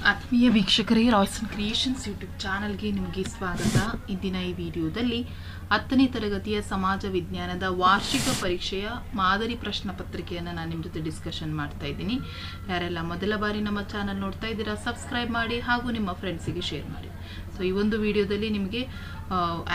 ಆತ್ಮೀಯ ವೀಕ್ಷಕರೇ, Royce and creations YouTube ಚಾನಲ್ಗೆ ನಿಮಗೆ ಸ್ವಾಗತ. ಇಂದಿನ ಈ ವಿಡಿಯೋದಲ್ಲಿ 10ನೇ ತರಗತಿಯ ಸಮಾಜ ವಿಜ್ಞಾನದ ವಾರ್ಷಿಕ ಪರೀಕ್ಷೆಯ ಮಾದರಿ ಪ್ರಶ್ನೆ ಪತ್ರಿಕೆಯನ್ನು ನಾನು ನಿಮ್ಮ ಜೊತೆ ಡಿಸ್ಕಷನ್ ಮಾಡ್ತಾ ಇದ್ದೀನಿ. ಯಾರೆಲ್ಲ ಮೊದಲ ಬಾರಿ ನಮ್ಮ ಚಾನಲ್ ನೋಡ್ತಾ ಇದ್ದೀರಾ ಸಬ್ಸ್ಕ್ರೈಬ್ ಮಾಡಿ ಹಾಗೂ ನಿಮ್ಮ ಫ್ರೆಂಡ್ಸಿಗೆ ಶೇರ್ ಮಾಡಿ. ಸೊ ಈ ಒಂದು ವಿಡಿಯೋದಲ್ಲಿ ನಿಮಗೆ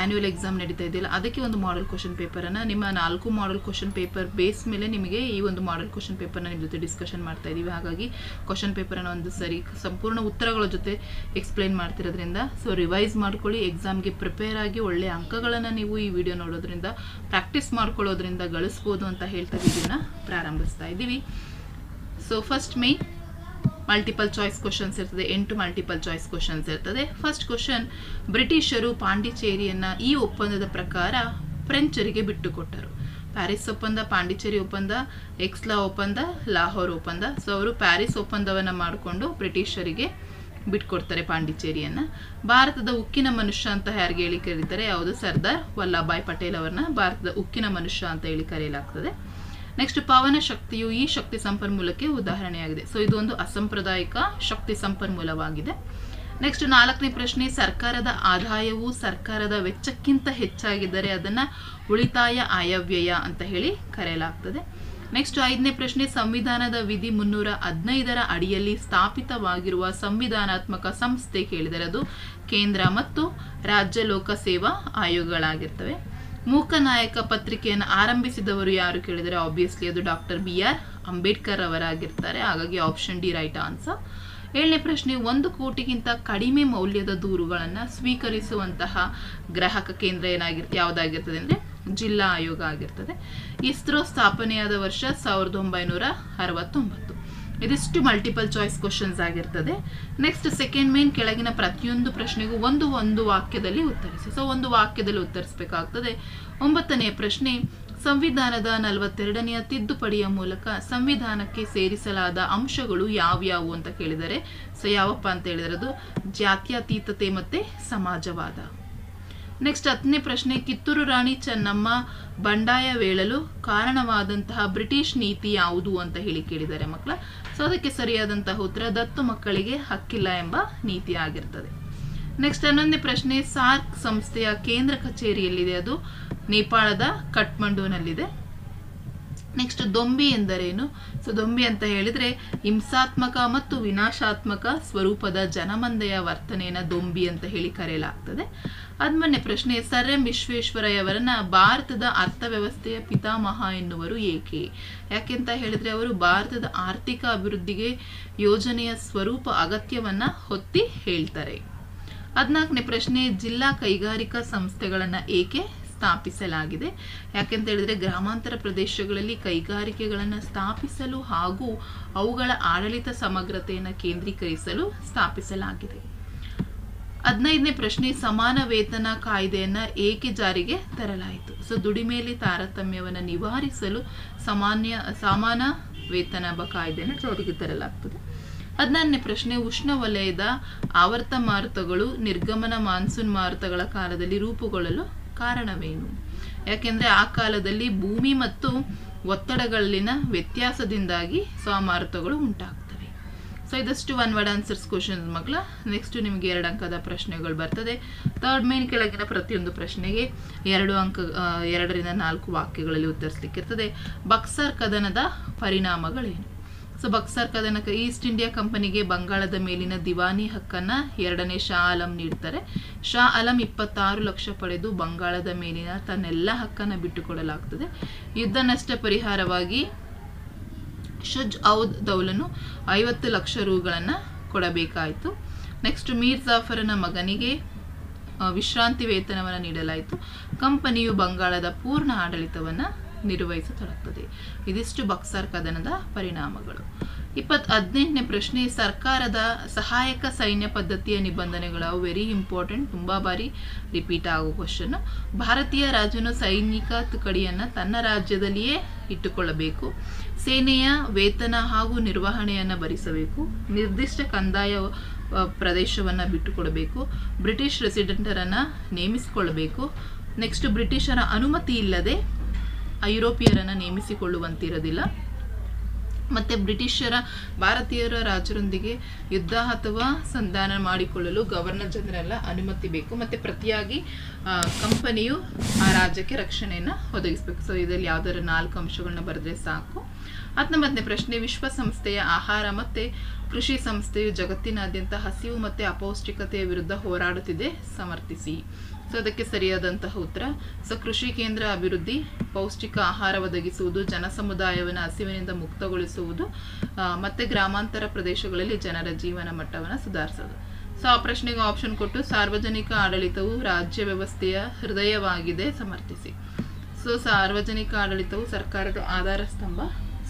ಆ್ಯನ್ಯುವಲ್ ಎಕ್ಸಾಮ್ ನಡೀತಾ ಇದೆಯಲ್ಲ, ಅದಕ್ಕೆ ಒಂದು ಮಾಡೆಲ್ ಕ್ವಶನ್ ಪೇಪರನ್ನು ನಿಮ್ಮ 4 ಮಾಡೆಲ್ ಕ್ವಶನ್ ಪೇಪರ್ ಬೇಸ್ ಮೇಲೆ ನಿಮಗೆ ಈ ಒಂದು ಮಾಡೆಲ್ ಕ್ವಶನ್ ಪೇಪರ್ನ ನಿಮ್ಮ ಜೊತೆ ಡಿಸ್ಕಷನ್ ಮಾಡ್ತಾ ಇದ್ದೀವಿ. ಹಾಗಾಗಿ ಕ್ವಶನ್ ಪೇಪರನ್ನು ಒಂದು ಸರಿ ಸಂಪೂರ್ಣ ಉತ್ತರಗಳ ಜೊತೆ ಎಕ್ಸ್ಪ್ಲೈನ್ ಮಾಡ್ತಿರೋದ್ರಿಂದ ಸೊ ರಿವೈಸ್ ಮಾಡ್ಕೊಳ್ಳಿ. ಎಕ್ಸಾಮ್ಗೆ ಪ್ರಿಪೇರ್ ಆಗಿ ಒಳ್ಳೆಯ ಅಂಕಗಳನ್ನು ನೀವು ಈ ವಿಡಿಯೋ ನೋಡೋದ್ರಿಂದ ಪ್ರಾಕ್ಟೀಸ್ ಮಾಡ್ಕೊಳ್ಳೋದ್ರಿಂದ ಗಳಿಸ್ಬೋದು ಅಂತ ಹೇಳ್ತಾ ವಿಡಿಯೋನ ಪ್ರಾರಂಭಿಸ್ತಾ ಇದ್ದೀವಿ. So first main multiple choice questions ಇರ್ತದೆ. 8 ಮಲ್ಟಿಪಲ್ ಚಾಯ್ಸ್ ಕ್ವಶನ್ಸ್ ಇರ್ತದೆ. ಫಸ್ಟ್ ಕ್ವಶನ್, ಬ್ರಿಟಿಷರು ಪಾಂಡಿಚೇರಿಯನ್ನ ಈ ಒಪ್ಪಂದದ ಪ್ರಕಾರ ಫ್ರೆಂಚರಿಗೆ ಬಿಟ್ಟುಕೊಟ್ಟರು. ಪ್ಯಾರಿಸ್ ಒಪ್ಪಂದ, ಪಾಂಡಿಚೇರಿ ಒಪ್ಪಂದ, ಎಕ್ಸ್ಲಾ ಒಪ್ಪಂದ, ಲಾಹೋರ್ ಒಪ್ಪಂದ. ಸೊ ಅವರು ಪ್ಯಾರಿಸ್ ಒಪ್ಪಂದವನ್ನು ಮಾಡಿಕೊಂಡು ಬ್ರಿಟಿಷರಿಗೆ ಬಿಟ್ಕೊಡ್ತಾರೆ ಪಾಂಡಿಚೇರಿಯನ್ನ. ಭಾರತದ ಉಕ್ಕಿನ ಮನುಷ್ಯ ಅಂತ ಯಾರಿಗೆ ಹೇಳಿ ಕರೀತಾರೆ? ಯಾವುದು? ಸರ್ದಾರ್ ವಲ್ಲಭಾಯ್ ಪಟೇಲ್ ಅವರನ್ನ ಭಾರತದ ಉಕ್ಕಿನ ಮನುಷ್ಯ ಅಂತ ಹೇಳಿ ಕರೆಯಲಾಗ್ತದೆ. ನೆಕ್ಸ್ಟ್, ಪವನ ಶಕ್ತಿಯು ಈ ಶಕ್ತಿ ಸಂಪನ್ಮೂಲಕ್ಕೆ ಉದಾಹರಣೆಯಾಗಿದೆ. ಸೊ ಇದು ಒಂದು ಅಸಾಂಪ್ರದಾಯಿಕ ಶಕ್ತಿ ಸಂಪನ್ಮೂಲವಾಗಿದೆ. ನೆಕ್ಸ್ಟ್ 4ನೇ ಪ್ರಶ್ನೆ, ಸರ್ಕಾರದ ಆದಾಯವು ಸರ್ಕಾರದ ವೆಚ್ಚಕ್ಕಿಂತ ಹೆಚ್ಚಾಗಿದ್ದರೆ ಅದನ್ನ ಉಳಿತಾಯ ಆಯವ್ಯಯ ಅಂತ ಹೇಳಿ ಕರೆಯಲಾಗ್ತದೆ. ನೆಕ್ಸ್ಟ್ 5ನೇ ಪ್ರಶ್ನೆ, ಸಂವಿಧಾನದ ವಿಧಿ 315ರ ಅಡಿಯಲ್ಲಿ ಸ್ಥಾಪಿತವಾಗಿರುವ ಸಂವಿಧಾನಾತ್ಮಕ ಸಂಸ್ಥೆ ಕೇಳಿದರೆ ಅದು ಕೇಂದ್ರ ಮತ್ತು ರಾಜ್ಯ ಲೋಕ ಸೇವಾ ಆಯೋಗಗಳಾಗಿರ್ತವೆ. ಮೂಕನಾಯಕ ಪತ್ರಿಕೆಯನ್ನು ಆರಂಭಿಸಿದವರು ಯಾರು ಕೇಳಿದರೆ ಆಬ್ವಿಯಸ್ಲಿ ಅದು ಡಾಕ್ಟರ್ BR ಅಂಬೇಡ್ಕರ್ ಅವರಾಗಿರ್ತಾರೆ. ಹಾಗಾಗಿ ಆಪ್ಷನ್ ಡಿ ರೈಟ್ ಆನ್ಸರ್. 7ನೇ ಪ್ರಶ್ನೆ, 1 ಕೋಟಿಗಿಂತ ಕಡಿಮೆ ಮೌಲ್ಯದ ದೂರುಗಳನ್ನು ಸ್ವೀಕರಿಸುವಂತಹ ಗ್ರಾಹಕ ಕೇಂದ್ರ ಯಾವುದಾಗಿರ್ತದೆ ಅಂದರೆ ಜಿಲ್ಲಾ ಆಯೋಗ ಆಗಿರ್ತದೆ. ಇಸ್ರೋ ಸ್ಥಾಪನೆಯಾದ ವರ್ಷ 1969. ಇದಿಷ್ಟು ಮಲ್ಟಿಪಲ್ ಚಾಯ್ಸ್ ಕ್ವಶನ್ಸ್ ಆಗಿರ್ತದೆ. ನೆಕ್ಸ್ಟ್ ಸೆಕೆಂಡ್ ಮೇನ್, ಕೆಳಗಿನ ಪ್ರತಿಯೊಂದು ಪ್ರಶ್ನೆಗೂ ಒಂದು ವಾಕ್ಯದಲ್ಲಿ ಉತ್ತರಿಸಿ. ಸೊ ಒಂದು ವಾಕ್ಯದಲ್ಲಿ ಉತ್ತರಿಸಬೇಕಾಗ್ತದೆ. 9ನೇ ಪ್ರಶ್ನೆ, ಸಂವಿಧಾನದ 42ನೇ ತಿದ್ದುಪಡಿಯ ಮೂಲಕ ಸಂವಿಧಾನಕ್ಕೆ ಸೇರಿಸಲಾದ ಅಂಶಗಳು ಯಾವ್ಯಾವು ಅಂತ ಕೇಳಿದರೆ ಸೊ ಯಾವಪ್ಪ ಅಂತ ಹೇಳಿದರೆ ಅದು ಜಾತ್ಯತೀತತೆ ಮತ್ತೆ ಸಮಾಜವಾದ. ನೆಕ್ಸ್ಟ್ 10ನೇ ಪ್ರಶ್ನೆ, ಕಿತ್ತೂರು ರಾಣಿ ಚೆನ್ನಮ್ಮ ಬಂಡಾಯವೇಳಲು ಕಾರಣವಾದಂತಹ ಬ್ರಿಟಿಷ್ ನೀತಿ ಯಾವುದು ಅಂತ ಹೇಳಿ ಕೇಳಿದ್ದಾರೆ ಮಕ್ಕಳ. ಸೊ ಅದಕ್ಕೆ ಸರಿಯಾದಂತಹ ಉತ್ತರ ದತ್ತು ಮಕ್ಕಳಿಗೆ ಹಕ್ಕಿಲ್ಲ ಎಂಬ ನೀತಿ ಆಗಿರ್ತದೆ. ನೆಕ್ಸ್ಟ್ 11ನೇ ಪ್ರಶ್ನೆ, ಸಾರ್ಕ್ ಸಂಸ್ಥೆಯ ಕೇಂದ್ರ ಕಚೇರಿಯಲ್ಲಿದೆ, ಅದು ನೇಪಾಳದ ಕಠ್ಮಂಡುನಲ್ಲಿದೆ. ನೆಕ್ಸ್ಟ್ ದೊಂಬಿ ಎಂದರೇನು? ಸೊ ದೊಂಬಿ ಅಂತ ಹೇಳಿದ್ರೆ ಹಿಂಸಾತ್ಮಕ ಮತ್ತು ವಿನಾಶಾತ್ಮಕ ಸ್ವರೂಪದ ಜನಮಂದೆಯ ವರ್ತನೆಯನ್ನ ದೊಂಬಿ ಅಂತ ಹೇಳಿ ಕರೆಯಲಾಗ್ತದೆ. 13ನೇ ಪ್ರಶ್ನೆ, ಸರ್ ಎಂ ವಿಶ್ವೇಶ್ವರಯ್ಯವರನ್ನ ಭಾರತದ ಅರ್ಥವ್ಯವಸ್ಥೆಯ ಪಿತಾಮಹ ಎನ್ನುವರು ಏಕೆ? ಯಾಕೆಂತ ಹೇಳಿದ್ರೆ ಅವರು ಭಾರತದ ಆರ್ಥಿಕ ಅಭಿವೃದ್ಧಿಗೆ ಯೋಜನೆಯ ಸ್ವರೂಪ ಅಗತ್ಯವನ್ನ ಹೊತ್ತಿ ಹೇಳ್ತಾರೆ. 14ನೇ ಪ್ರಶ್ನೆ, ಜಿಲ್ಲಾ ಕೈಗಾರಿಕಾ ಸಂಸ್ಥೆಗಳನ್ನ ಏಕೆ ಸ್ಥಾಪಿಸಲಾಗಿದೆ? ಯಾಕೆಂತ ಹೇಳಿದ್ರೆ ಗ್ರಾಮಾಂತರ ಪ್ರದೇಶಗಳಲ್ಲಿ ಕೈಗಾರಿಕೆಗಳನ್ನು ಸ್ಥಾಪಿಸಲು ಹಾಗೂ ಅವುಗಳ ಆಡಳಿತ ಸಮಗ್ರತೆಯನ್ನು ಕೇಂದ್ರೀಕರಿಸಲು ಸ್ಥಾಪಿಸಲಾಗಿದೆ. 15ನೇ ಪ್ರಶ್ನೆ, ಸಮಾನ ವೇತನ ಕಾಯ್ದೆಯನ್ನ ಏಕೆ ಜಾರಿಗೆ ತರಲಾಯಿತು? ಸೊ ದುಡಿಮೆಯಲ್ಲಿ ತಾರತಮ್ಯವನ್ನು ನಿವಾರಿಸಲು ಸಮಾನ ವೇತನ ಕಾಯ್ದೆಯನ್ನು ಜಾರಿಗೆ ತರಲಾಗ್ತದೆ. 16ನೇ ಪ್ರಶ್ನೆ, ಉಷ್ಣವಲಯದ ಆವರ್ತ ಮಾರುತಗಳು ನಿರ್ಗಮನ ಮಾನ್ಸೂನ್ ಮಾರುತಗಳ ಕಾಲದಲ್ಲಿ ರೂಪುಗೊಳ್ಳಲು ಕಾರಣವೇನು? ಯಾಕೆಂದ್ರೆ ಆ ಕಾಲದಲ್ಲಿ ಭೂಮಿ ಮತ್ತು ಒತ್ತಡಗಳಲ್ಲಿನ ವ್ಯತ್ಯಾಸದಿಂದಾಗಿ ಮಾರುತಗಳು ಉಂಟಾಗ್ತವೆ. ಸೊ ಇದಷ್ಟು ಒನ್ ವರ್ಡ್ ಆನ್ಸರ್ಸ್ ಕ್ವಶನ್ಸ್ ಮಕ್ಕಳ. ನೆಕ್ಸ್ಟ್ ನಿಮಗೆ 2 ಅಂಕದ ಪ್ರಶ್ನೆಗಳು ಬರ್ತದೆ. ಥರ್ಡ್ ಮೇನ್, ಕೆಳಗಿನ ಪ್ರತಿಯೊಂದು ಪ್ರಶ್ನೆಗೆ 2ರಿಂದ 4 ವಾಕ್ಯಗಳಲ್ಲಿ ಉತ್ತರಿಸಲಿಕ್ಕಿರ್ತದೆ. ಬಕ್ಸರ್ ಕದನದ ಪರಿಣಾಮಗಳೇನು? ಸೊ ಬಕ್ಸರ್ ಕದನಕ್ಕೆ ಈಸ್ಟ್ ಇಂಡಿಯಾ ಕಂಪನಿಗೆ ಬಂಗಾಳದ ಮೇಲಿನ ದಿವಾನಿ ಹಕ್ಕನ್ನ 2ನೇ ಶಾ ಆಲಂ ನೀಡ್ತಾರೆ. ಶಾ ಆಲಂ 26 ಲಕ್ಷ ಪಡೆದು ಬಂಗಾಳದ ಮೇಲಿನ ತನ್ನೆಲ್ಲ ಹಕ್ಕನ್ನ ಬಿಟ್ಟುಕೊಡಲಾಗ್ತದೆ. ಯುದ್ಧ ನಷ್ಟ ಪರಿಹಾರವಾಗಿ ಶುಜ್ ಔದ್ ದೌಲನು 50 ಲಕ್ಷ ರೂಗಳನ್ನ ಕೊಡಬೇಕಾಯಿತು. ನೆಕ್ಸ್ಟ್ ಮೀರ್ ಜಾಫರನ ಮಗನಿಗೆ ವಿಶ್ರಾಂತಿ ವೇತನವನ್ನು ನೀಡಲಾಯಿತು. ಕಂಪನಿಯು ಬಂಗಾಳದ ಪೂರ್ಣ ಆಡಳಿತವನ್ನ ನಿರ್ವಹಿಸತೊಡಗ್ತದೆ. ಇದಿಷ್ಟು ಬಕ್ಸರ್ ಕದನದ ಪರಿಣಾಮಗಳು. 18ನೇ ಪ್ರಶ್ನೆ, ಸರ್ಕಾರದ ಸಹಾಯಕ ಸೈನ್ಯ ಪದ್ಧತಿಯ ನಿಬಂಧನೆಗಳು. ವೆರಿ ಇಂಪಾರ್ಟೆಂಟ್, ತುಂಬಾ ಬಾರಿ ರಿಪೀಟ್ ಆಗೋ ಕ್ವಶನ್. ಭಾರತೀಯ ರಾಜನು ಸೈನಿಕ ತುಕಡಿಯನ್ನ ತನ್ನ ರಾಜ್ಯದಲ್ಲಿಯೇ ಇಟ್ಟುಕೊಳ್ಳಬೇಕು. ಸೇನೆಯ ವೇತನ ಹಾಗೂ ನಿರ್ವಹಣೆಯನ್ನು ಭರಿಸಬೇಕು. ನಿರ್ದಿಷ್ಟ ಕಂದಾಯ ಪ್ರದೇಶವನ್ನ ಬಿಟ್ಟುಕೊಡಬೇಕು. ಬ್ರಿಟಿಷ್ ರೆಸಿಡೆಂಟರನ್ನ ನೇಮಿಸಿಕೊಳ್ಳಬೇಕು. ನೆಕ್ಸ್ಟ್ ಬ್ರಿಟಿಷರ ಅನುಮತಿ ಇಲ್ಲದೆ ಐರೋಪಿಯರನ್ನು ನೇಮಿಸಿಕೊಳ್ಳುವಂತಿರೋದಿಲ್ಲ. ಮತ್ತು ಬ್ರಿಟಿಷರ ಭಾರತೀಯರ ರಾಜರೊಂದಿಗೆ ಯುದ್ಧ ಅಥವಾ ಸಂಧಾನ ಮಾಡಿಕೊಳ್ಳಲು ಗವರ್ನರ್ ಜನರಲ್ ಅನುಮತಿ ಬೇಕು. ಮತ್ತು ಪ್ರತಿಯಾಗಿ ಕಂಪನಿಯು ಆ ರಾಜ್ಯಕ್ಕೆ ರಕ್ಷಣೆಯನ್ನು ಒದಗಿಸಬೇಕು. ಸೊ ಇದರಲ್ಲಿ ಯಾವುದಾದ್ರು 4 ಅಂಶಗಳನ್ನ ಬರೆದ್ರೆ ಸಾಕು. 19ನೇ ಪ್ರಶ್ನೆ, ವಿಶ್ವಸಂಸ್ಥೆಯ ಆಹಾರ ಮತ್ತು ಕೃಷಿ ಸಂಸ್ಥೆಯು ಜಗತ್ತಿನಾದ್ಯಂತ ಹಸಿವು ಮತ್ತು ಅಪೌಷ್ಟಿಕತೆಯ ವಿರುದ್ಧ ಹೋರಾಡುತ್ತಿದೆ, ಸಮರ್ಥಿಸಿ. ಸೊ ಅದಕ್ಕೆ ಸರಿಯಾದಂತಹ ಉತ್ತರ. ಸೊ ಕೃಷಿ ಕೇಂದ್ರ ಅಭಿವೃದ್ಧಿ, ಪೌಷ್ಟಿಕ ಆಹಾರ ಒದಗಿಸುವುದು, ಜನಸಮುದಾಯವನ್ನು ಹಸಿವಿನಿಂದ ಮುಕ್ತಗೊಳಿಸುವುದು ಮತ್ತು ಗ್ರಾಮಾಂತರ ಪ್ರದೇಶಗಳಲ್ಲಿ ಜನರ ಜೀವನ ಮಟ್ಟವನ್ನು ಸುಧಾರಿಸೋದು. ಸೊ ಆ ಪ್ರಶ್ನೆಗೆ ಆಪ್ಷನ್ ಕೊಟ್ಟು ಸಾರ್ವಜನಿಕ ಆಡಳಿತವು ರಾಜ್ಯ ವ್ಯವಸ್ಥೆಯ ಹೃದಯವಾಗಿದೆ, ಸಮರ್ಥಿಸಿ. ಸೊ ಸಾರ್ವಜನಿಕ ಆಡಳಿತವು ಸರ್ಕಾರದ ಆಧಾರ ಸ್ತಂಭ,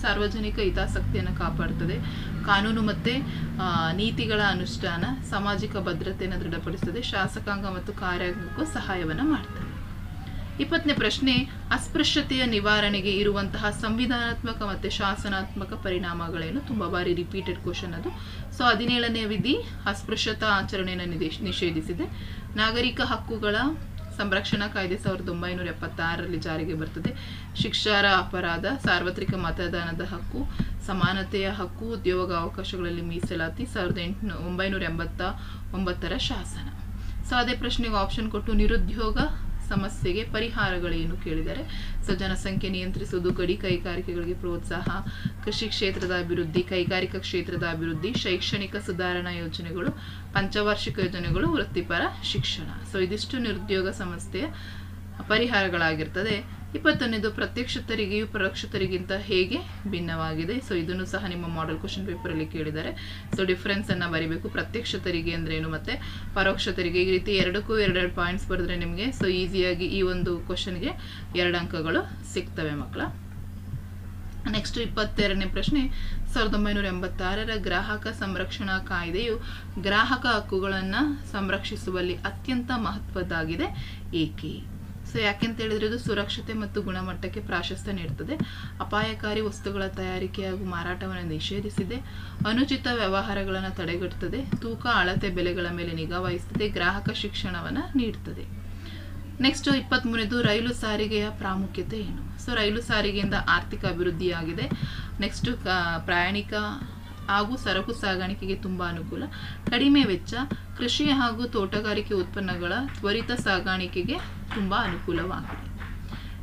ಸಾರ್ವಜನಿಕ ಹಿತಾಸಕ್ತಿಯನ್ನು ಕಾಪಾಡುತ್ತದೆ, ಕಾನೂನು ಮತ್ತು ನೀತಿಗಳ ಅನುಷ್ಠಾನ, ಸಾಮಾಜಿಕ ಭದ್ರತೆಯನ್ನು ದೃಢಪಡಿಸುತ್ತದೆ, ಶಾಸಕಾಂಗ ಮತ್ತು ಕಾರ್ಯಾಂಗಕ್ಕೂ ಸಹಾಯವನ್ನು ಮಾಡ್ತದೆ. 20ನೇ ಪ್ರಶ್ನೆ, ಅಸ್ಪೃಶ್ಯತೆಯ ನಿವಾರಣೆಗೆ ಇರುವಂತಹ ಸಂವಿಧಾನಾತ್ಮಕ ಮತ್ತು ಶಾಸನಾತ್ಮಕ ಪರಿಣಾಮಗಳೇನು? ತುಂಬ ಬಾರಿ ರಿಪೀಟೆಡ್ ಕ್ವಶನ್ ಅದು. ಸೊ 17ನೇ ವಿಧಿ ಅಸ್ಪೃಶ್ಯತಾ ಆಚರಣೆಯನ್ನು ನಿಷೇಧಿಸಿದೆ. ನಾಗರಿಕ ಹಕ್ಕುಗಳ ಸಂರಕ್ಷಣಾ ಕಾಯ್ದೆ 1976ರಲ್ಲಿ ಜಾರಿಗೆ ಬರ್ತದೆ. ಶಿಕ್ಷಾರ್ಹ ಅಪರಾಧ, ಸಾರ್ವತ್ರಿಕ ಮತದಾನದ ಹಕ್ಕು, ಸಮಾನತೆಯ ಹಕ್ಕು, ಉದ್ಯೋಗ ಅವಕಾಶಗಳಲ್ಲಿ ಮೀಸಲಾತಿ 1989ರ ಶಾಸನ. ಸೊ ಅದೇ ಪ್ರಶ್ನೆಗೆ ಆಪ್ಷನ್ ಕೊಟ್ಟು ನಿರುದ್ಯೋಗ ಸಮಸ್ಯೆಗೆ ಪರಿಹಾರಗಳೇನು ಕೇಳಿದ್ದಾರೆ. ಸೊ ಜನಸಂಖ್ಯೆ ನಿಯಂತ್ರಿಸುವುದು, ಗಡಿ ಕೈಗಾರಿಕೆಗಳಿಗೆ ಪ್ರೋತ್ಸಾಹ, ಕೃಷಿ ಕ್ಷೇತ್ರದ ಅಭಿವೃದ್ಧಿ, ಕೈಗಾರಿಕಾ ಕ್ಷೇತ್ರದ ಅಭಿವೃದ್ಧಿ, ಶೈಕ್ಷಣಿಕ ಸುಧಾರಣಾ ಯೋಜನೆಗಳು, ಪಂಚವಾರ್ಷಿಕ ಯೋಜನೆಗಳು, ವೃತ್ತಿಪರ ಶಿಕ್ಷಣ. ಸೊ ಇದಿಷ್ಟು ನಿರುದ್ಯೋಗ ಸಮಸ್ಯೆಯ ಪರಿಹಾರಗಳಾಗಿರ್ತದೆ. 21ನೇದು ಪ್ರತ್ಯಕ್ಷ ತೆರಿಗೆಯು ಪರೋಕ್ಷ ತೆರಿಗೆಗಿಂತ ಹೇಗೆ ಭಿನ್ನವಾಗಿದೆ. ಸೊ ಇದನ್ನು ಸಹ ನಿಮ್ಮ ಮಾಡೆಲ್ ಕ್ವಶನ್ ಪೇಪರಲ್ಲಿ ಕೇಳಿದ್ದಾರೆ. ಸೊ ಡಿಫ್ರೆನ್ಸ್ ಅನ್ನ ಬರಿಬೇಕು. ಪ್ರತ್ಯಕ್ಷ ತೆರಿಗೆ ಅಂದ್ರೆ ಏನು ಮತ್ತೆ ಪರೋಕ್ಷ ತೆರಿಗೆ, ಈ ರೀತಿ ಎರಡಕ್ಕೂ 2 ಪಾಯಿಂಟ್ಸ್ ಬರೆದ್ರೆ ನಿಮಗೆ ಸೊ ಈಸಿಯಾಗಿ ಈ ಒಂದು ಕ್ವಶನ್ಗೆ 2 ಅಂಕಗಳು ಸಿಗ್ತವೆ ಮಕ್ಕಳ. ನೆಕ್ಸ್ಟ್ 22ನೇ ಪ್ರಶ್ನೆ, 1986ರ ಗ್ರಾಹಕ ಸಂರಕ್ಷಣಾ ಕಾಯ್ದೆಯು ಗ್ರಾಹಕ ಹಕ್ಕುಗಳನ್ನು ಸಂರಕ್ಷಿಸುವಲ್ಲಿ ಅತ್ಯಂತ ಮಹತ್ವದ್ದಾಗಿದೆ, ಏಕೆ? ಸೊ ಯಾಕೆಂತ ಹೇಳಿದ್ರೆ ಇದು ಸುರಕ್ಷತೆ ಮತ್ತು ಗುಣಮಟ್ಟಕ್ಕೆ ಪ್ರಾಶಸ್ತ್ಯ ನೀಡುತ್ತದೆ, ಅಪಾಯಕಾರಿ ವಸ್ತುಗಳ ತಯಾರಿಕೆ ಹಾಗೂ ಮಾರಾಟವನ್ನು ನಿಷೇಧಿಸಿದೆ, ಅನುಚಿತ ವ್ಯವಹಾರಗಳನ್ನು ತಡೆಗಟ್ಟುತ್ತದೆ, ತೂಕ ಅಳತೆ ಬೆಲೆಗಳ ಮೇಲೆ ನಿಗಾ ವಹಿಸುತ್ತದೆ, ಗ್ರಾಹಕ ಶಿಕ್ಷಣವನ್ನು ನೀಡುತ್ತದೆ. ನೆಕ್ಸ್ಟ್ 23ನೇದು ರೈಲು ಸಾರಿಗೆಯ ಪ್ರಾಮುಖ್ಯತೆ ಏನು? ಸೊ ರೈಲು ಸಾರಿಗೆಯಿಂದ ಆರ್ಥಿಕ ಅಭಿವೃದ್ಧಿಯಾಗಿದೆ. ನೆಕ್ಸ್ಟ್ ಪ್ರಯಾಣಿಕ ಹಾಗೂ ಸರಕು ಸಾಗಾಣಿಕೆಗೆ ತುಂಬ ಅನುಕೂಲ, ಕಡಿಮೆ ವೆಚ್ಚ, ಕೃಷಿ ಹಾಗೂ ತೋಟಗಾರಿಕೆ ಉತ್ಪನ್ನಗಳ ತ್ವರಿತ ಸಾಗಾಣಿಕೆಗೆ ತುಂಬ ಅನುಕೂಲವಾಗಿದೆ.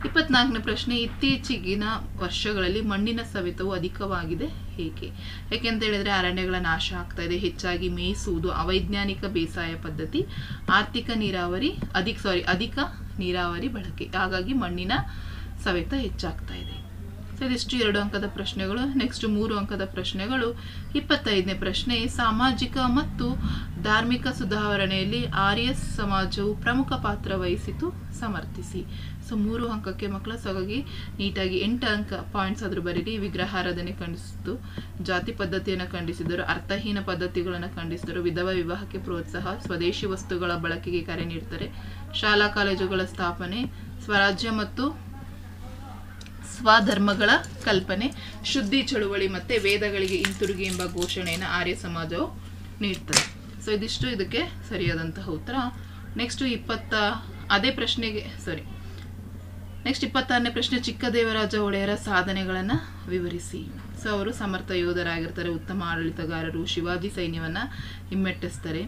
24ನೇ ಪ್ರಶ್ನೆ, ಇತ್ತೀಚಿಗಿನ ವರ್ಷಗಳಲ್ಲಿ ಮಣ್ಣಿನ ಸವೆತವು ಅಧಿಕವಾಗಿದೆ, ಏಕೆ? ಯಾಕೆಂತ ಹೇಳಿದ್ರೆ ಅರಣ್ಯಗಳ ನಾಶ ಆಗ್ತಾ ಇದೆ, ಹೆಚ್ಚಾಗಿ ಮೇಯಿಸುವುದು, ಅವೈಜ್ಞಾನಿಕ ಬೇಸಾಯ ಪದ್ಧತಿ, ಅಧಿಕ ನೀರಾವರಿ ಬಳಕೆ, ಹಾಗಾಗಿ ಮಣ್ಣಿನ ಸವೆತ ಹೆಚ್ಚಾಗ್ತಾ ಇದೆ. ಸೊ ಇದಿಷ್ಟು 2 ಅಂಕದ ಪ್ರಶ್ನೆಗಳು. ನೆಕ್ಸ್ಟ್ 3 ಅಂಕದ ಪ್ರಶ್ನೆಗಳು. 25ನೇ ಪ್ರಶ್ನೆ, ಸಾಮಾಜಿಕ ಮತ್ತು ಧಾರ್ಮಿಕ ಸುಧಾರಣೆಯಲ್ಲಿ ಆರ್ಯ ಸಮಾಜವು ಪ್ರಮುಖ ಪಾತ್ರ ವಹಿಸಿತು, ಸಮರ್ಥಿಸಿ. ಸೊ 3 ಅಂಕಕ್ಕೆ ಮಕ್ಕಳ. ಸೊ ಹಾಗಾಗಿ ನೀಟಾಗಿ 8 ಅಂಕ ಪಾಯಿಂಟ್ಸ್ ಆದ್ರೂ ಬರೀರಿ. ವಿಗ್ರಹಾರಾಧನೆ ಖಂಡಿಸಿದ್ದು, ಜಾತಿ ಪದ್ಧತಿಯನ್ನು ಖಂಡಿಸಿದರು, ಅರ್ಥಹೀನ ಪದ್ಧತಿಗಳನ್ನು ಖಂಡಿಸಿದರು, ವಿಧವಾ ವಿವಾಹಕ್ಕೆ ಪ್ರೋತ್ಸಾಹ, ಸ್ವದೇಶಿ ವಸ್ತುಗಳ ಬಳಕೆಗೆ ಕರೆ ನೀಡ್ತಾರೆ, ಶಾಲಾ ಕಾಲೇಜುಗಳ ಸ್ಥಾಪನೆ, ಸ್ವರಾಜ್ಯ ಮತ್ತು ಸ್ವಧರ್ಮಗಳ ಕಲ್ಪನೆ, ಶುದ್ಧಿ ಚಳುವಳಿ ಮತ್ತೆ ವೇದಗಳಿಗೆ ಹಿಂತಿರುಗಿ ಎಂಬ ಘೋಷಣೆಯನ್ನು ಆರ್ಯ ಸಮಾಜವು ನೀಡ್ತದೆ. ಸೊ ಇದಿಷ್ಟು ಇದಕ್ಕೆ ಸರಿಯಾದಂತಹ ಉತ್ತರ. ನೆಕ್ಸ್ಟ್ 26ನೇ ಪ್ರಶ್ನೆ, ಚಿಕ್ಕದೇವರಾಜ ಒಡೆಯರ ಸಾಧನೆಗಳನ್ನು ವಿವರಿಸಿ. ಸೊ ಅವರು ಸಮರ್ಥ ಯೋಧರಾಗಿರ್ತಾರೆ, ಉತ್ತಮ ಆಡಳಿತಗಾರರು, ಶಿವಾಜಿ ಸೈನ್ಯವನ್ನು ಹಿಮ್ಮೆಟ್ಟಿಸ್ತಾರೆ,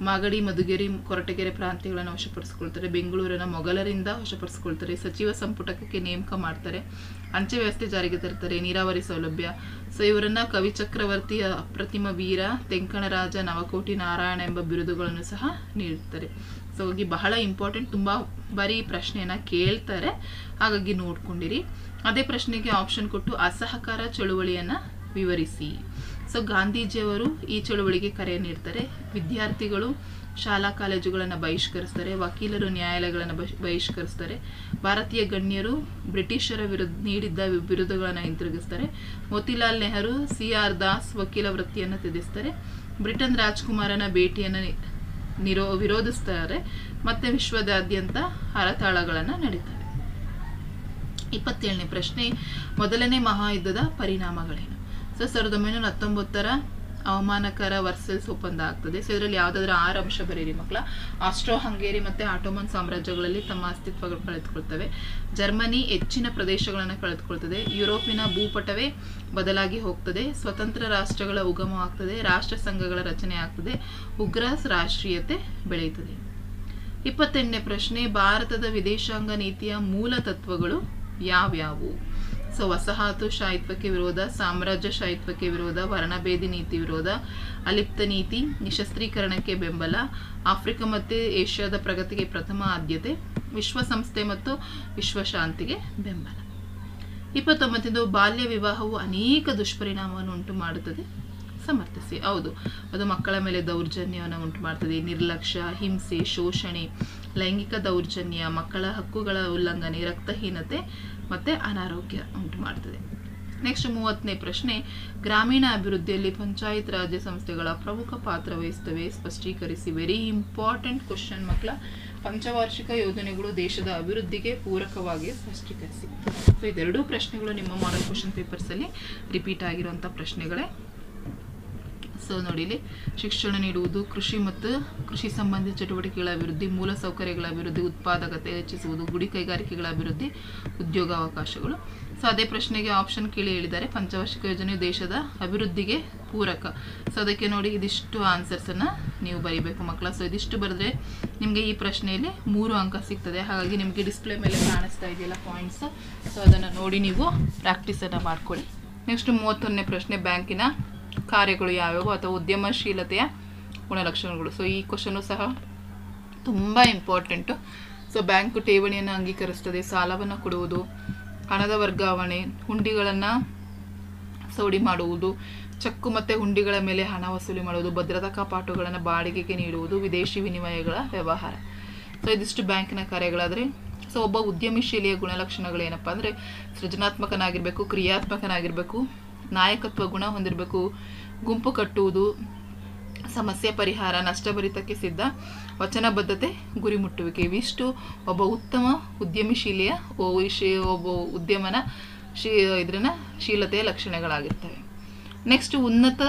ಮಾಗಡಿ, ಮಧುಗಿರಿ, ಕೊರಟಗೆರೆ ಪ್ರಾಂತ್ಯಗಳನ್ನು ವಶಪಡಿಸ್ಕೊಳ್ತಾರೆ, ಬೆಂಗಳೂರನ್ನು ಮೊಘಲರಿಂದ ವಶಪಡಿಸ್ಕೊಳ್ತಾರೆ, ಸಚಿವ ಸಂಪುಟಕ್ಕೆ ನೇಮಕ ಮಾಡ್ತಾರೆ, ಅಂಚೆ ವ್ಯವಸ್ಥೆ ಜಾರಿಗೆ ತರ್ತಾರೆ, ನೀರಾವರಿ ಸೌಲಭ್ಯ. ಸೊ ಇವರನ್ನ ಕವಿ ಚಕ್ರವರ್ತಿ, ಅಪ್ರತಿಮ ವೀರ, ತೆಂಕಣರಾಜ, ನವಕೋಟಿ ನಾರಾಯಣ ಎಂಬ ಬಿರುದುಗಳನ್ನು ಸಹ ನೀಡುತ್ತಾರೆ. ಸೊ ಹಾಗಾಗಿ ಬಹಳ ಇಂಪಾರ್ಟೆಂಟ್, ತುಂಬ ಬಾರಿ ಪ್ರಶ್ನೆಯನ್ನು ಕೇಳ್ತಾರೆ, ಹಾಗಾಗಿ ನೋಡ್ಕೊಂಡಿರಿ. ಅದೇ ಪ್ರಶ್ನೆಗೆ ಆಪ್ಷನ್ ಕೊಟ್ಟು ಅಸಹಕಾರ ಚಳುವಳಿಯನ್ನು ವಿವರಿಸಿ. ಸೊ ಗಾಂಧೀಜಿಯವರು ಈ ಚಳುವಳಿಗೆ ಕರೆ ನೀಡ್ತಾರೆ, ವಿದ್ಯಾರ್ಥಿಗಳು ಶಾಲಾ ಕಾಲೇಜುಗಳನ್ನು ಬಹಿಷ್ಕರಿಸ್ತಾರೆ, ವಕೀಲರು ನ್ಯಾಯಾಲಯಗಳನ್ನು ಬಹಿಷ್ಕರಿಸ್ತಾರೆ, ಭಾರತೀಯ ಗಣ್ಯರು ಬ್ರಿಟಿಷರ ನೀಡಿದ್ದ ಬಿರುದುಗಳನ್ನು ಹಿಂತಿರುಗಿಸ್ತಾರೆ, ಮೋತಿಲಾಲ್ ನೆಹರು CR ದಾಸ್ ವಕೀಲ ವೃತ್ತಿಯನ್ನು ತ್ಯಜಿಸ್ತಾರೆ, ಬ್ರಿಟನ್ ರಾಜ್ಕುಮಾರನ ಭೇಟಿಯನ್ನು ವಿರೋಧಿಸ್ತಾರೆ, ಮತ್ತೆ ವಿಶ್ವದಾದ್ಯಂತ ಹರತಾಳಗಳನ್ನು ನಡೀತವೆ. 27ನೇ ಪ್ರಶ್ನೆ, ಮೊದಲನೇ ಮಹಾಯುದ್ಧದ ಪರಿಣಾಮಗಳೇನು? ಸೊ 1919ರ ಅವಮಾನಕರ ವರ್ಸೆಲ್ಸ್ ಒಪ್ಪಂದ ಆಗ್ತದೆ. ಸೊ ಇದರಲ್ಲಿ ಯಾವುದಾದ್ರೂ 6 ಅಂಶ ಬರೀರಿ ಮಕ್ಕಳ. ಆಸ್ಟ್ರೋ ಹಂಗೇರಿ ಮತ್ತು ಆಟೋಮನ್ ಸಾಮ್ರಾಜ್ಯಗಳಲ್ಲಿ ತಮ್ಮ ಅಸ್ತಿತ್ವಗಳು ಕಳೆದುಕೊಳ್ತವೆ. ಜರ್ಮನಿ ಹೆಚ್ಚಿನ ಪ್ರದೇಶಗಳನ್ನು ಕಳೆದುಕೊಳ್ತದೆ. ಯುರೋಪಿನ ಭೂಪಟವೇ ಬದಲಾಗಿ ಹೋಗ್ತದೆ. ಸ್ವತಂತ್ರ ರಾಷ್ಟ್ರಗಳ ಉಗಮವಾಗ್ತದೆ. ರಾಷ್ಟ್ರ ಸಂಘಗಳ ರಚನೆ ಆಗ್ತದೆ. ಉಗ್ರ ರಾಷ್ಟ್ರೀಯತೆ ಬೆಳೆಯುತ್ತದೆ. 28ನೇ ಪ್ರಶ್ನೆ, ಭಾರತದ ವಿದೇಶಾಂಗ ನೀತಿಯ ಮೂಲ ತತ್ವಗಳು ಯಾವ್ಯಾವು? ಸೊ ವಸಾಹತುಶಾಹಿತ್ವಕ್ಕೆ ವಿರೋಧ, ಸಾಮ್ರಾಜ್ಯಶಾಹಿತ್ವಕ್ಕೆ ವಿರೋಧ, ವರ್ಣಭೇದಿ ನೀತಿ ವಿರೋಧ, ಅಲಿಪ್ತ ನೀತಿ, ನಿಶಸ್ತ್ರೀಕರಣಕ್ಕೆ ಬೆಂಬಲ, ಆಫ್ರಿಕಾ ಮತ್ತು ಏಷ್ಯಾದ ಪ್ರಗತಿಗೆ ಪ್ರಥಮ ಆದ್ಯತೆ, ವಿಶ್ವಸಂಸ್ಥೆ ಮತ್ತು ವಿಶ್ವಶಾಂತಿಗೆ ಬೆಂಬಲ. 29 ಬಾಲ್ಯ ವಿವಾಹವು ಅನೇಕ ದುಷ್ಪರಿಣಾಮವನ್ನು ಉಂಟು ಮಾಡುತ್ತದೆ, ಸಮರ್ಥಿಸಿ. ಹೌದು, ಅದು ಮಕ್ಕಳ ಮೇಲೆ ದೌರ್ಜನ್ಯವನ್ನು ಉಂಟು ಮಾಡ್ತದೆ. ನಿರ್ಲಕ್ಷ್ಯ, ಹಿಂಸೆ, ಶೋಷಣೆ, ಲೈಂಗಿಕ ದೌರ್ಜನ್ಯ, ಮಕ್ಕಳ ಹಕ್ಕುಗಳ ಉಲ್ಲಂಘನೆ, ರಕ್ತಹೀನತೆ ಮತ್ತು ಅನಾರೋಗ್ಯ ಉಂಟು ಮಾಡ್ತದೆ. ನೆಕ್ಸ್ಟ್ 30ನೇ ಪ್ರಶ್ನೆ, ಗ್ರಾಮೀಣ ಅಭಿವೃದ್ಧಿಯಲ್ಲಿ ಪಂಚಾಯತ್ ರಾಜ್ಯ ಸಂಸ್ಥೆಗಳ ಪ್ರಮುಖ ಪಾತ್ರ ವಹಿಸ್ತವೆ, ಸ್ಪಷ್ಟೀಕರಿಸಿ. ವೆರಿ ಇಂಪಾರ್ಟೆಂಟ್ ಕ್ವಶನ್ ಮಕ್ಕಳ. ಪಂಚವಾರ್ಷಿಕ ಯೋಜನೆಗಳು ದೇಶದ ಅಭಿವೃದ್ಧಿಗೆ ಪೂರಕವಾಗಿ ಸ್ಪಷ್ಟೀಕರಿಸಿ. ಸೊ ಇದೆರಡೂ ಪ್ರಶ್ನೆಗಳು ನಿಮ್ಮ ಮಾಡೆಲ್ ಕ್ವಶನ್ ಪೇಪರ್ಸಲ್ಲಿ ರಿಪೀಟ್ ಆಗಿರುವಂಥ ಪ್ರಶ್ನೆಗಳೇ. ಸೊ ನೋಡಿ, ಇಲ್ಲಿ ಶಿಕ್ಷಣ ನೀಡುವುದು, ಕೃಷಿ ಮತ್ತು ಕೃಷಿ ಸಂಬಂಧಿತ ಚಟುವಟಿಕೆಗಳ ಅಭಿವೃದ್ಧಿ, ಮೂಲಸೌಕರ್ಯಗಳ ಅಭಿವೃದ್ಧಿ, ಉತ್ಪಾದಕತೆ ಹೆಚ್ಚಿಸುವುದು, ಗುಡಿ ಕೈಗಾರಿಕೆಗಳ ಅಭಿವೃದ್ಧಿ, ಉದ್ಯೋಗಾವಕಾಶಗಳು. ಸೊ ಅದೇ ಪ್ರಶ್ನೆಗೆ ಆಪ್ಷನ್ ಕೇಳಿ ಹೇಳಿದ್ದಾರೆ, ಪಂಚವಾರ್ಷಿಕ ಯೋಜನೆಯು ದೇಶದ ಅಭಿವೃದ್ಧಿಗೆ ಪೂರಕ. ಸೊ ಅದಕ್ಕೆ ನೋಡಿ ಇದಿಷ್ಟು ಆನ್ಸರ್ಸನ್ನು ನೀವು ಬರೀಬೇಕು ಮಕ್ಕಳ. ಸೊ ಇದಿಷ್ಟು ಬರೆದ್ರೆ ನಿಮಗೆ ಈ ಪ್ರಶ್ನೆಯಲ್ಲಿ 3 ಅಂಕ ಸಿಗ್ತದೆ. ಹಾಗಾಗಿ ನಿಮಗೆ ಡಿಸ್ಪ್ಲೇ ಮೇಲೆ ಕಾಣಿಸ್ತಾ ಇದೆಯಲ್ಲ ಪಾಯಿಂಟ್ಸ್, ಸೊ ಅದನ್ನು ನೋಡಿ ನೀವು ಪ್ರಾಕ್ಟೀಸನ್ನು ಮಾಡ್ಕೊಳ್ಳಿ. ನೆಕ್ಸ್ಟ್ 31ನೇ ಪ್ರಶ್ನೆ, ಬ್ಯಾಂಕಿನ ಕಾರ್ಯಗಳು ಯಾವ್ಯಾವು ಅಥವಾ ಉದ್ಯಮಶೀಲತೆಯ ಗುಣಲಕ್ಷಣಗಳು. ಸೊ ಈ ಕ್ವಶನು ಸಹ ತುಂಬ ಇಂಪಾರ್ಟೆಂಟು. ಸೊ ಬ್ಯಾಂಕು ಠೇವಣಿಯನ್ನು ಅಂಗೀಕರಿಸ್ತದೆ, ಸಾಲವನ್ನು ಕೊಡುವುದು, ಹಣದ ವರ್ಗಾವಣೆ, ಹುಂಡಿಗಳನ್ನು ಸೌಡಿ ಮಾಡುವುದು, ಚೆಕ್ಕು ಮತ್ತು ಹುಂಡಿಗಳ ಮೇಲೆ ಹಣ ವಸೂಲಿ ಮಾಡುವುದು, ಭದ್ರತಾ ಕಪಾಟುಗಳನ್ನು ಬಾಡಿಗೆಗೆ ನೀಡುವುದು, ವಿದೇಶಿ ವಿನಿಮಯಗಳ ವ್ಯವಹಾರ. ಸೊ ಇದಿಷ್ಟು ಬ್ಯಾಂಕಿನ ಕಾರ್ಯಗಳಾದರೆ, ಸೊ ಒಬ್ಬ ಉದ್ಯಮಶೀಲಿಯ ಗುಣಲಕ್ಷಣಗಳೇನಪ್ಪ ಅಂದರೆ ಸೃಜನಾತ್ಮಕನಾಗಿರಬೇಕು, ಕ್ರಿಯಾತ್ಮಕನಾಗಿರಬೇಕು, ನಾಯಕತ್ವ ಗುಣ ಹೊಂದಿರಬೇಕು, ಗುಂಪು ಕಟ್ಟುವುದು, ಸಮಸ್ಯೆ ಪರಿಹಾರ, ನಷ್ಟಭರಿತಕ್ಕೆ ಸಿದ್ಧ, ವಚನಬದ್ಧತೆ, ಗುರಿ ಮುಟ್ಟುವಿಕೆ. ಇವಿಷ್ಟು ಒಬ್ಬ ಉತ್ತಮ ಉದ್ಯಮಶೀಲಿಯ ಒಬ್ಬ ಉದ್ಯಮನ ಶೀಲತೆಯ ಲಕ್ಷಣಗಳಾಗಿರ್ತವೆ. ನೆಕ್ಸ್ಟ್, ಉನ್ನತ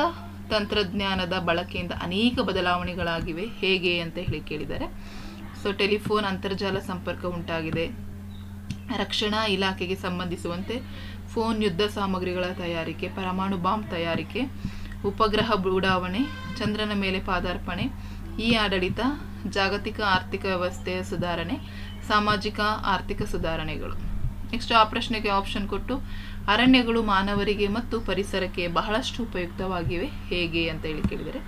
ತಂತ್ರಜ್ಞಾನದ ಬಳಕೆಯಿಂದ ಅನೇಕ ಬದಲಾವಣೆಗಳಾಗಿವೆ, ಹೇಗೆ ಅಂತ ಹೇಳಿ ಕೇಳಿದ್ದಾರೆ. ಸೊ ಟೆಲಿಫೋನ್, ಅಂತರ್ಜಾಲ ಸಂಪರ್ಕ ಉಂಟಾಗಿದೆ. ರಕ್ಷಣಾ ಇಲಾಖೆಗೆ ಸಂಬಂಧಿಸುವಂತೆ ಫೋನ್, ಯುದ್ಧ ಸಾಮಗ್ರಿಗಳ ತಯಾರಿಕೆ, ಪರಮಾಣು ಬಾಂಬ್ ತಯಾರಿಕೆ, ಉಪಗ್ರಹ ಉಡಾವಣೆ, ಚಂದ್ರನ ಮೇಲೆ ಪಾದಾರ್ಪಣೆ, ಆಡಳಿತ, ಜಾಗತಿಕ ಆರ್ಥಿಕ ವ್ಯವಸ್ಥೆಯ ಸುಧಾರಣೆ, ಸಾಮಾಜಿಕ ಆರ್ಥಿಕ ಸುಧಾರಣೆಗಳು. ನೆಕ್ಸ್ಟ್ ಆ ಪ್ರಶ್ನೆಗೆ ಆಪ್ಷನ್ ಕೊಟ್ಟು, ಅರಣ್ಯಗಳು ಮಾನವರಿಗೆ ಮತ್ತು ಪರಿಸರಕ್ಕೆ ಬಹಳಷ್ಟು ಉಪಯುಕ್ತವಾಗಿವೆ, ಹೇಗೆ ಅಂತ ಹೇಳಿ ಕೇಳಿದರೆ.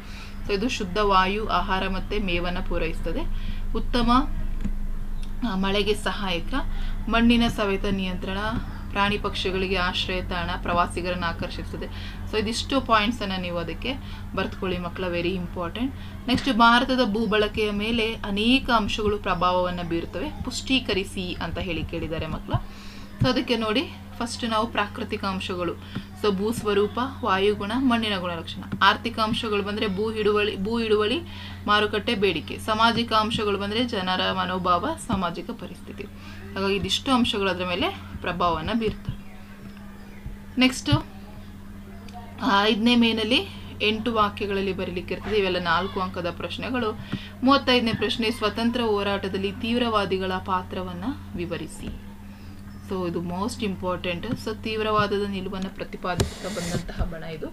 ಸೊ ಇದು ಶುದ್ಧ ವಾಯು, ಆಹಾರ ಮತ್ತು ಮೇವನ್ನು ಪೂರೈಸ್ತದೆ, ಉತ್ತಮ ಮಳೆಗೆ ಸಹಾಯಕ, ಮಣ್ಣಿನ ಸವೆತ ನಿಯಂತ್ರಣ, ಪ್ರಾಣಿ ಪಕ್ಷಿಗಳಿಗೆ ಆಶ್ರಯ ತಾಣ, ಪ್ರವಾಸಿಗರನ್ನು ಆಕರ್ಷಿಸ್ತದೆ. ಸೊ ಇದಿಷ್ಟು ಪಾಯಿಂಟ್ಸನ್ನು ನೀವು ಅದಕ್ಕೆ ಬರೆದುಕೊಳ್ಳಿ ಮಕ್ಕಳ, ವೆರಿ ಇಂಪಾರ್ಟೆಂಟ್. ನೆಕ್ಸ್ಟ್, ಭಾರತದ ಭೂಬಳಕೆಯ ಮೇಲೆ ಅನೇಕ ಅಂಶಗಳು ಪ್ರಭಾವವನ್ನು ಬೀರುತ್ತವೆ, ಪುಷ್ಟೀಕರಿಸಿ ಅಂತ ಹೇಳಿ ಕೇಳಿದ್ದಾರೆ ಮಕ್ಕಳ. ಸೊ ಅದಕ್ಕೆ ನೋಡಿ, ಫಸ್ಟ್ ನಾವು ಪ್ರಾಕೃತಿಕ ಅಂಶಗಳು, ಸೊ ಭೂ ಸ್ವರೂಪ, ವಾಯುಗುಣ, ಮಣ್ಣಿನ ಗುಣಲಕ್ಷಣ. ಆರ್ಥಿಕ ಅಂಶಗಳು ಬಂದರೆ ಭೂ ಹಿಡುವಳಿ, ಮಾರುಕಟ್ಟೆ, ಬೇಡಿಕೆ. ಸಾಮಾಜಿಕ ಅಂಶಗಳು ಬಂದರೆ ಜನರ ಮನೋಭಾವ, ಸಾಮಾಜಿಕ ಪರಿಸ್ಥಿತಿ. ಹಾಗಾಗಿ ಇದಿಷ್ಟು ಅಂಶಗಳು ಅದರ ಮೇಲೆ ಪ್ರಭಾವವನ್ನು ಬೀರ್ತವೆ. ನೆಕ್ಸ್ಟ್ 5ನೇ ಮೇನಲ್ಲಿ 8 ವಾಕ್ಯಗಳಲ್ಲಿ ಬರೀಲಿಕ್ಕೆ ಇರ್ತದೆ. ಇವೆಲ್ಲ 4 ಅಂಕದ ಪ್ರಶ್ನೆಗಳು. 35ನೇ ಪ್ರಶ್ನೆ, ಸ್ವತಂತ್ರ ಹೋರಾಟದಲ್ಲಿ ತೀವ್ರವಾದಿಗಳ ಪಾತ್ರವನ್ನು ವಿವರಿಸಿ. ಸೊ ಇದು ಮೋಸ್ಟ್ ಇಂಪಾರ್ಟೆಂಟ್. ಸೊ ತೀವ್ರವಾದದ ನಿಲುವನ್ನು ಪ್ರತಿಪಾದಿಸುತ್ತಾ ಬಂದಂತಹ ಬಣ ಇದು.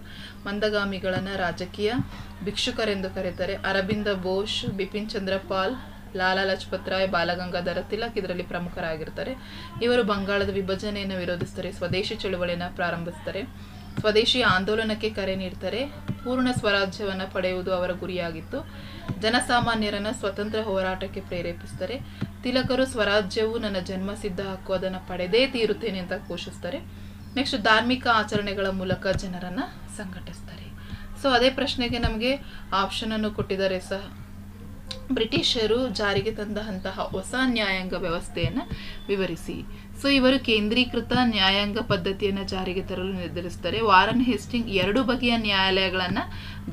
ಮಂದಗಾಮಿಗಳನ್ನು ರಾಜಕೀಯ ಭಿಕ್ಷುಕರೆಂದು ಕರೆಯುತ್ತಾರೆ. ಅರಬಿಂದ ಘೋಷ್, ಬಿಪಿನ್ ಚಂದ್ರ ಪಾಲ್, ಲಾಲಾ ಲಜಪತ್ ರಾಯ್, ಬಾಲಗಂಗಾಧರ ತಿಲಕ್ ಇದರಲ್ಲಿ ಪ್ರಮುಖರಾಗಿರ್ತಾರೆ. ಇವರು ಬಂಗಾಳದ ವಿಭಜನೆಯನ್ನು ವಿರೋಧಿಸ್ತಾರೆ, ಸ್ವದೇಶಿ ಚಳುವಳಿಯನ್ನು ಪ್ರಾರಂಭಿಸ್ತಾರೆ, ಸ್ವದೇಶಿ ಆಂದೋಲನಕ್ಕೆ ಕರೆ ನೀಡ್ತಾರೆ, ಪೂರ್ಣ ಸ್ವರಾಜ್ಯವನ್ನು ಪಡೆಯುವುದು ಅವರ ಗುರಿಯಾಗಿತ್ತು, ಜನಸಾಮಾನ್ಯರನ್ನು ಸ್ವತಂತ್ರ ಹೋರಾಟಕ್ಕೆ ಪ್ರೇರೇಪಿಸ್ತಾರೆ. ತಿಲಕರು ಸ್ವರಾಜ್ಯವು ನನ್ನ ಜನ್ಮಸಿದ್ಧ ಹಕ್ಕು, ಅದನ್ನು ಪಡೆದೇ ತೀರುತ್ತೇನೆ ಅಂತ ಘೋಷಿಸ್ತಾರೆ. ನೆಕ್ಸ್ಟ್, ಧಾರ್ಮಿಕ ಆಚರಣೆಗಳ ಮೂಲಕ ಜನರನ್ನು ಸಂಘಟಿಸ್ತಾರೆ. ಸೊ ಅದೇ ಪ್ರಶ್ನೆಗೆ ನಮಗೆ ಆಪ್ಷನನ್ನು ಕೊಟ್ಟಿದ್ದಾರೆ ಸಹ. ಬ್ರಿಟಿಷರು ಜಾರಿಗೆ ತಂದಂತಹ ಹೊಸ ನ್ಯಾಯಾಂಗ ವ್ಯವಸ್ಥೆಯನ್ನು ವಿವರಿಸಿ. ಸೊ ಇವರು ಕೇಂದ್ರೀಕೃತ ನ್ಯಾಯಾಂಗ ಪದ್ಧತಿಯನ್ನು ಜಾರಿಗೆ ತರಲು ನಿರ್ಧರಿಸ್ತಾರೆ. ವಾರನ್ ಹೇಸ್ಟಿಂಗ್ 2 ಬಗೆಯ ನ್ಯಾಯಾಲಯಗಳನ್ನು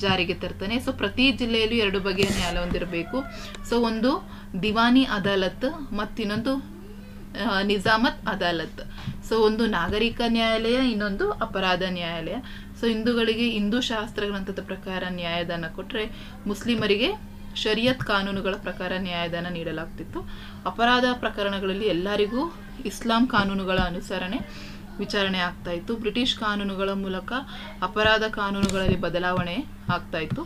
ಜಾರಿಗೆ ತರ್ತಾನೆ. ಸೊ ಪ್ರತಿ ಜಿಲ್ಲೆಯಲ್ಲೂ 2 ಬಗೆಯ ನ್ಯಾಯಾಲಯ ಹೊಂದಿರಬೇಕು. ಸೊ ಒಂದು ದಿವಾನಿ ಅದಾಲತ್ ಮತ್ತಿನ್ನೊಂದು ನಿಜಾಮತ್ ಅದಾಲತ್. ಸೊ ಒಂದು ನಾಗರಿಕ ನ್ಯಾಯಾಲಯ, ಇನ್ನೊಂದು ಅಪರಾಧ ನ್ಯಾಯಾಲಯ. ಸೊ ಸೊ ಹಿಂದೂಗಳಿಗೆ ಹಿಂದೂ ಶಾಸ್ತ್ರ ಗ್ರಂಥದ ಪ್ರಕಾರ ನ್ಯಾಯದಾನ ಕೊಟ್ಟರೆ ಮುಸ್ಲಿಮರಿಗೆ ಶರಿಯತ್ ಕಾನೂನುಗಳ ಪ್ರಕಾರ ನ್ಯಾಯದಾನ ನೀಡಲಾಗ್ತಿತ್ತು. ಅಪರಾಧ ಪ್ರಕರಣಗಳಲ್ಲಿ ಎಲ್ಲರಿಗೂ ಇಸ್ಲಾಂ ಕಾನೂನುಗಳ ಅನುಸರಣೆ ವಿಚಾರಣೆ ಆಗ್ತಾ ಇತ್ತು. ಬ್ರಿಟಿಷ್ ಕಾನೂನುಗಳ ಮೂಲಕ ಅಪರಾಧ ಕಾನೂನುಗಳಲ್ಲಿ ಬದಲಾವಣೆ ಆಗ್ತಾ ಇತ್ತು.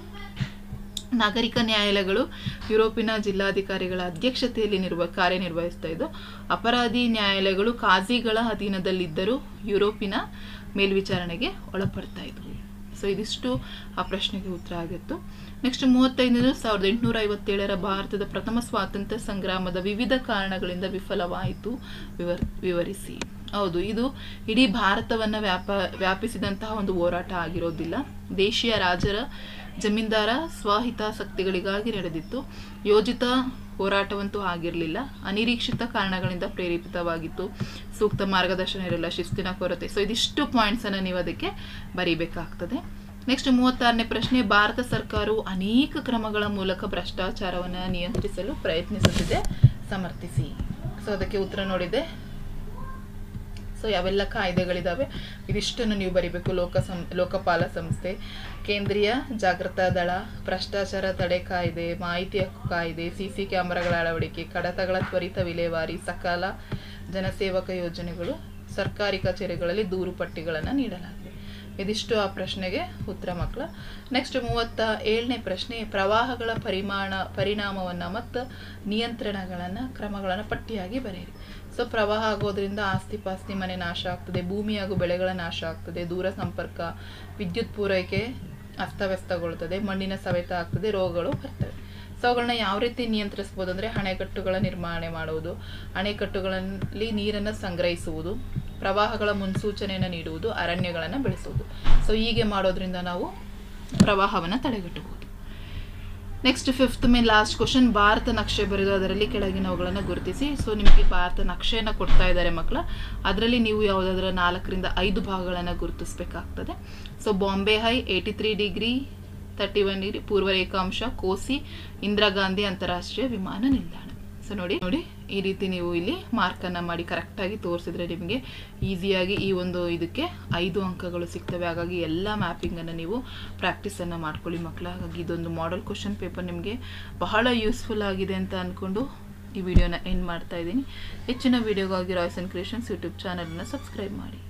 ನಾಗರಿಕ ನ್ಯಾಯಾಲಯಗಳು ಯುರೋಪಿನ ಜಿಲ್ಲಾಧಿಕಾರಿಗಳ ಅಧ್ಯಕ್ಷತೆಯಲ್ಲಿ ಕಾರ್ಯನಿರ್ವಹಿಸ್ತಾ ಇದ್ದು. ಅಪರಾಧಿ ನ್ಯಾಯಾಲಯಗಳು ಕಾಜಿಗಳ ಅಧೀನದಲ್ಲಿದ್ದರೂ ಯುರೋಪಿನ ಮೇಲ್ವಿಚಾರಣೆಗೆ ಒಳಪಡ್ತಾ ಇದ್ವು. ಸೊ ಇದಿಷ್ಟು ಆ ಪ್ರಶ್ನೆಗೆ ಉತ್ತರ ಆಗಿತ್ತು. ನೆಕ್ಸ್ಟ್ 35 1857 ಭಾರತದ ಪ್ರಥಮ ಸ್ವಾತಂತ್ರ್ಯ ಸಂಗ್ರಾಮದ ವಿವಿಧ ಕಾರಣಗಳಿಂದ ವಿಫಲವಾಯಿತು, ವಿವರಿಸಿ. ಹೌದು, ಇದು ಇಡೀ ಭಾರತವನ್ನು ವ್ಯಾಪಿಸಿದಂತಹ ಒಂದು ಹೋರಾಟ ಆಗಿರೋದಿಲ್ಲ. ದೇಶೀಯ ರಾಜರ ಜಮೀನ್ದಾರ ಸ್ವಹಿತಾಸಕ್ತಿಗಳಿಗಾಗಿ ನಡೆದಿತ್ತು. ಯೋಜಿತ ಹೋರಾಟವಂತೂ ಆಗಿರಲಿಲ್ಲ. ಅನಿರೀಕ್ಷಿತ ಕಾರಣಗಳಿಂದ ಪ್ರೇರೇಪಿತವಾಗಿತ್ತು. ಸೂಕ್ತ ಮಾರ್ಗದರ್ಶನ ಇರಲಿಲ್ಲ, ಶಿಸ್ತಿನ ಕೊರತೆ. ಸೊ ಇದಿಷ್ಟು ಪಾಯಿಂಟ್ಸನ್ನು ನೀವು ಅದಕ್ಕೆ ಬರೀಬೇಕಾಗ್ತದೆ. ನೆಕ್ಸ್ಟ್ 36ನೇ ಪ್ರಶ್ನೆ, ಭಾರತ ಸರ್ಕಾರವು ಅನೇಕ ಕ್ರಮಗಳ ಮೂಲಕ ಭ್ರಷ್ಟಾಚಾರವನ್ನು ನಿಯಂತ್ರಿಸಲು ಪ್ರಯತ್ನಿಸುತ್ತಿದೆ, ಸಮರ್ಥಿಸಿ. ಸೊ ಅದಕ್ಕೆ ಉತ್ತರ ನೋಡಿದೆ. ಸೊ ಯಾವೆಲ್ಲ ಕಾಯ್ದೆಗಳಿದಾವೆ ಇದಿಷ್ಟನ್ನು ನೀವು ಬರಿಬೇಕು. ಲೋಕಪಾಲ ಸಂಸ್ಥೆ, ಕೇಂದ್ರೀಯ ಜಾಗೃತಾ ದಳ, ಭ್ರಷ್ಟಾಚಾರ ತಡೆ ಕಾಯ್ದೆ, ಮಾಹಿತಿ ಹಕ್ಕು ಕಾಯ್ದೆ, CC ಕ್ಯಾಮೆರಾಗಳ ಅಳವಡಿಕೆ, ಕಡತಗಳ ತ್ವರಿತ ವಿಲೇವಾರಿ, ಸಕಾಲ ಜನಸೇವಕ ಯೋಜನೆಗಳು, ಸರ್ಕಾರಿ ಕಚೇರಿಗಳಲ್ಲಿ ದೂರು ಪಟ್ಟಿಗಳನ್ನು ನೀಡಲಾಗಿದೆ. ಇದಿಷ್ಟು ಆ ಪ್ರಶ್ನೆಗೆ ಉತ್ತರ ಮಕ್ಕಳ. ನೆಕ್ಸ್ಟ್ 37ನೇ ಪ್ರಶ್ನೆ, ಪ್ರವಾಹಗಳ ಪರಿಣಾಮವನ್ನು ಮತ್ತು ನಿಯಂತ್ರಣಗಳನ್ನು ಕ್ರಮಗಳನ್ನು ಪಟ್ಟಿಯಾಗಿ ಬರೆಯಿರಿ. ಸೊ ಪ್ರವಾಹ ಆಗೋದ್ರಿಂದ ಆಸ್ತಿ ಪಾಸ್ತಿ ಮನೆ ನಾಶ ಆಗ್ತದೆ, ಭೂಮಿ ಹಾಗೂ ಬೆಳೆಗಳ ನಾಶ ಆಗ್ತದೆ, ದೂರ ಸಂಪರ್ಕ, ವಿದ್ಯುತ್ ಪೂರೈಕೆ ಅಸ್ತವ್ಯಸ್ತಗೊಳ್ತದೆ, ಮಣ್ಣಿನ ಸವೆತ ಆಗ್ತದೆ, ರೋಗಗಳು ಬರ್ತವೆ. ಸೊ ಅವುಗಳನ್ನ ಯಾವ ರೀತಿ ನಿಯಂತ್ರಿಸ್ಬೋದು ಅಂದರೆ ಅಣೆಕಟ್ಟುಗಳ ನಿರ್ಮಾಣ ಮಾಡುವುದು, ಅಣೆಕಟ್ಟುಗಳಲ್ಲಿ ನೀರನ್ನು ಸಂಗ್ರಹಿಸುವುದು, ಪ್ರವಾಹಗಳ ಮುನ್ಸೂಚನೆಯನ್ನು ನೀಡುವುದು, ಅರಣ್ಯಗಳನ್ನು ಬೆಳೆಸುವುದು. ಸೊ ಹೀಗೆ ಮಾಡೋದ್ರಿಂದ ನಾವು ಪ್ರವಾಹವನ್ನು ತಡೆಗಟ್ಟಬಹುದು. Next 5th last question, Bharat ನಕ್ಷೆ ಬರೆದು ಅದರಲ್ಲಿ ಕೆಳಗಿನವುಗಳನ್ನು ಗುರುತಿಸಿ. ಸೊ ನಿಮಗೆ ಭಾರತ ನಕ್ಷೆಯನ್ನು ಕೊಡ್ತಾ ಇದ್ದಾರೆ ಮಕ್ಕಳ, ಅದರಲ್ಲಿ ನೀವು ಯಾವುದಾದ್ರೂ 4 ರಿಂದ 5 ಭಾಗಗಳನ್ನು ಗುರುತಿಸಬೇಕಾಗ್ತದೆ. So Bombay high 83 degree 31 degree, ಪೂರ್ವ ರೇಖಾಂಶ, ಕೋಸಿ, ಇಂದಿರಾ ಗಾಂಧಿ ಅಂತಾರಾಷ್ಟ್ರೀಯ ವಿಮಾನ ನಿಲ್ದಾಣ. ಸೊ ನೋಡಿ ಈ ರೀತಿ ನೀವು ಇಲ್ಲಿ ಮಾರ್ಕನ್ನು ಮಾಡಿ ಕರೆಕ್ಟಾಗಿ ತೋರಿಸಿದ್ರೆ ನಿಮಗೆ ಈಸಿಯಾಗಿ ಈ ಒಂದು ಇದಕ್ಕೆ 5 ಅಂಕಗಳು ಸಿಗ್ತವೆ. ಹಾಗಾಗಿ ಎಲ್ಲ ಮ್ಯಾಪಿಂಗನ್ನು ನೀವು ಪ್ರಾಕ್ಟೀಸನ್ನು ಮಾಡ್ಕೊಳ್ಳಿ ಮಕ್ಕಳ. ಹಾಗಾಗಿ ಇದೊಂದು ಮಾಡೆಲ್ ಕ್ವಶನ್ ಪೇಪರ್ ನಿಮಗೆ ಬಹಳ ಯೂಸ್ಫುಲ್ ಆಗಿದೆ ಅಂತ ಅಂದ್ಕೊಂಡು ಈ ವಿಡಿಯೋನ ಎಂಡ್ ಮಾಡ್ತಾ ಇದ್ದೀನಿ. ಹೆಚ್ಚಿನ ವಿಡಿಯೋಗಾಗಿ ರಾಯ್ಸ್ ಆ್ಯಂಡ್ ಕ್ರಿಯೇಷನ್ಸ್ ಯೂಟ್ಯೂಬ್ ಚಾನಲನ್ನು ಸಬ್ಸ್ಕ್ರೈಬ್ ಮಾಡಿ.